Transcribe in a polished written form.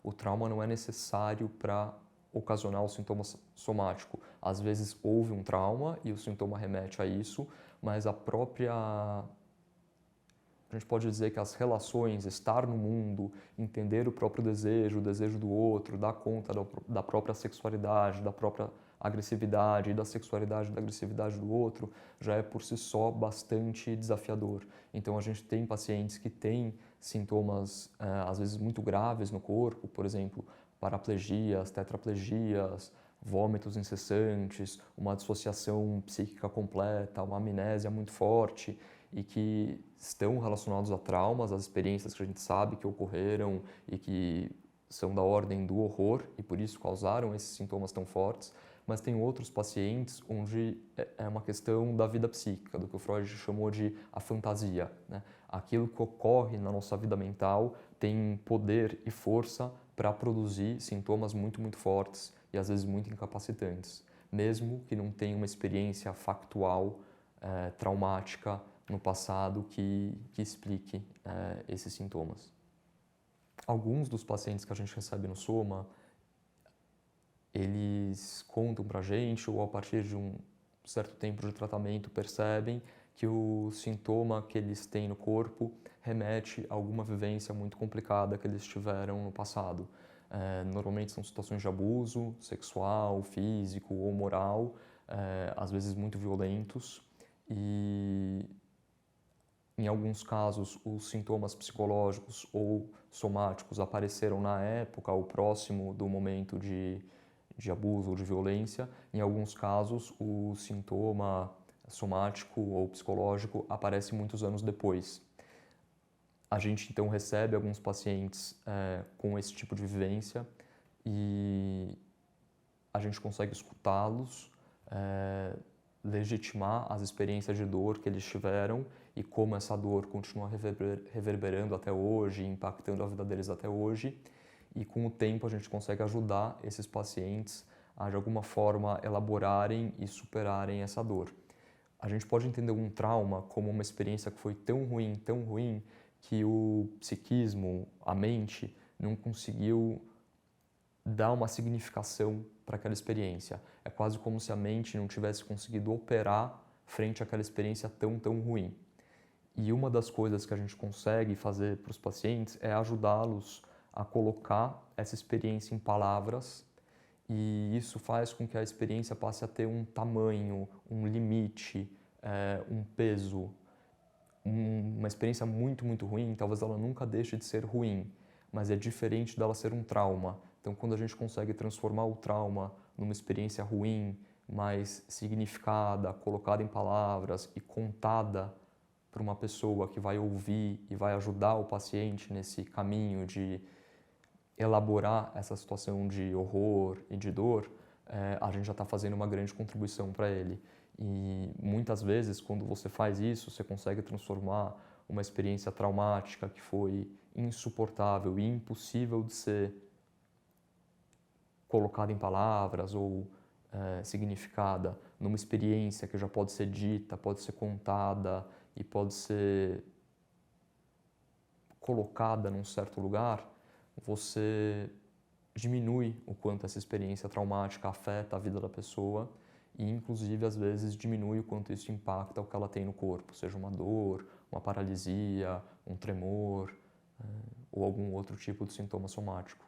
o trauma não é necessário para ocasionar o sintoma somático. Às vezes houve um trauma e o sintoma remete a isso, mas a gente pode dizer que as relações, estar no mundo, entender o próprio desejo, o desejo do outro, dar conta da própria sexualidade, da própria agressividade e da sexualidade e da agressividade do outro, já é por si só bastante desafiador. Então a gente tem pacientes que têm sintomas, às vezes muito graves no corpo, por exemplo, paraplegias, tetraplegias, vômitos incessantes, uma dissociação psíquica completa, uma amnésia muito forte, e que estão relacionados a traumas, às experiências que a gente sabe que ocorreram e que são da ordem do horror e por isso causaram esses sintomas tão fortes, mas tem outros pacientes onde é uma questão da vida psíquica, do que o Freud chamou de a fantasia, né? Aquilo que ocorre na nossa vida mental tem poder e força para produzir sintomas muito, muito fortes e às vezes muito incapacitantes, mesmo que não tenha uma experiência factual, traumática, no passado que explique esses sintomas. Alguns dos pacientes que a gente recebe no Soma, eles contam pra gente, ou a partir de um certo tempo de tratamento percebem que o sintoma que eles têm no corpo remete a alguma vivência muito complicada que eles tiveram no passado. Normalmente são situações de abuso sexual, físico ou moral, às vezes muito violentos, e em alguns casos, os sintomas psicológicos ou somáticos apareceram na época ou próximo do momento de abuso ou de violência. Em alguns casos, o sintoma somático ou psicológico aparece muitos anos depois. A gente, então, recebe alguns pacientes com esse tipo de vivência e a gente consegue escutá-los, legitimar as experiências de dor que eles tiveram e como essa dor continua reverberando até hoje, impactando a vida deles até hoje. E com o tempo a gente consegue ajudar esses pacientes a, de alguma forma, elaborarem e superarem essa dor. A gente pode entender um trauma como uma experiência que foi tão ruim, que o psiquismo, a mente, não conseguiu dar uma significação para aquela experiência. É quase como se a mente não tivesse conseguido operar frente àquela experiência tão ruim. E uma das coisas que a gente consegue fazer para os pacientes é ajudá-los a colocar essa experiência em palavras, e isso faz com que a experiência passe a ter um tamanho, um limite, um peso. Uma experiência muito ruim, talvez ela nunca deixe de ser ruim, mas é diferente dela ser um trauma. Então, quando a gente consegue transformar o trauma numa experiência ruim, mais significada, colocada em palavras e contada para uma pessoa que vai ouvir e vai ajudar o paciente nesse caminho de elaborar essa situação de horror e de dor, a gente já está fazendo uma grande contribuição para ele. E muitas vezes, quando você faz isso, você consegue transformar uma experiência traumática que foi insuportável e impossível de ser colocada em palavras ou significada, numa experiência que já pode ser dita, pode ser contada e pode ser colocada num certo lugar, você diminui o quanto essa experiência traumática afeta a vida da pessoa e, inclusive, às vezes diminui o quanto isso impacta o que ela tem no corpo, seja uma dor, uma paralisia, um tremor ou algum outro tipo de sintoma somático.